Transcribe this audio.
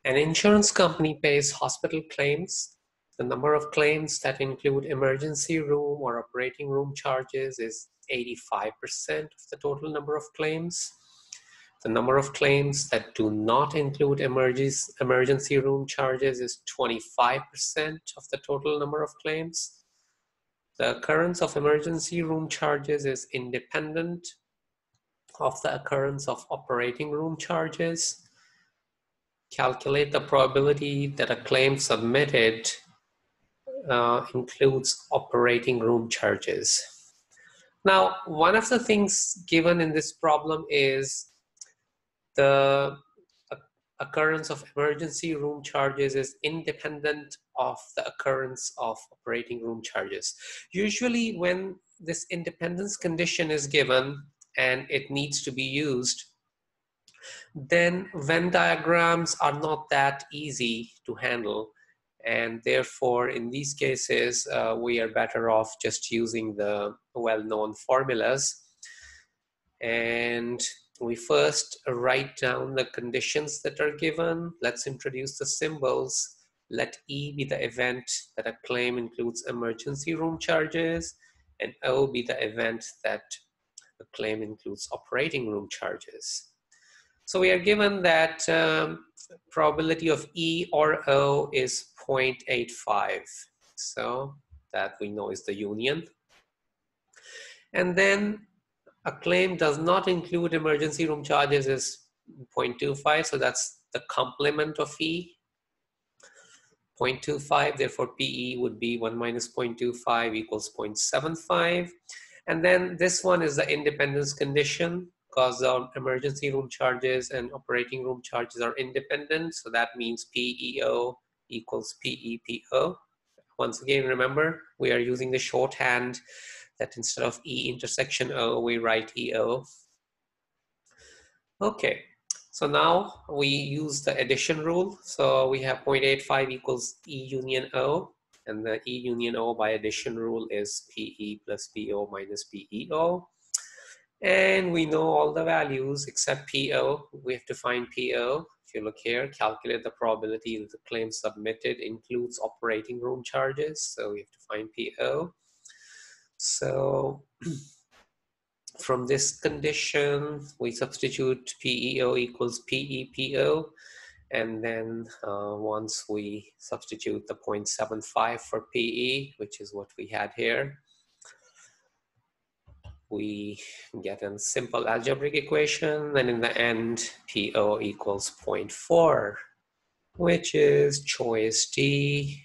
An insurance company pays hospital claims. The number of claims that include emergency room or operating room charges is 85% of the total number of claims. The number of claims that do not include emergency room charges is 25% of the total number of claims. The occurrence of emergency room charges is independent of the occurrence of operating room charges. Calculate the probability that a claim submitted includes operating room charges. Now, one of the things given in this problem is the occurrence of emergency room charges is independent of the occurrence of operating room charges. Usually when this independence condition is given and it needs to be used, then Venn diagrams are not that easy to handle, and therefore in these cases we are better off just using the well-known formulas. And we first write down the conditions that are given. Let's introduce the symbols. Let E be the event that a claim includes emergency room charges, and O be the event that a claim includes operating room charges. So we are given that probability of E or O is 0.85. So that we know is the union. And then a claim does not include emergency room charges is 0.25. So that's the complement of E, 0.25. Therefore, PE would be 1 minus 0.25 equals 0.75. And then this one is the independence condition, because the emergency room charges and operating room charges are independent. So that means PEO equals PEPO. Once again, remember, we are using the shorthand that instead of E intersection O, we write EO. Okay, so now we use the addition rule. So we have 0.85 equals E union O. And the E union O by addition rule is PE plus PO minus PEO. And we know all the values except PO. We have to find PO. If you look here, calculate the probability that the claim submitted includes operating room charges. So we have to find PO. So from this condition, we substitute PEO equals PEPO. And then once we substitute the 0.75 for PE, which is what we had here, we get a simple algebraic equation, and in the end, PO equals 0.4, which is choice D.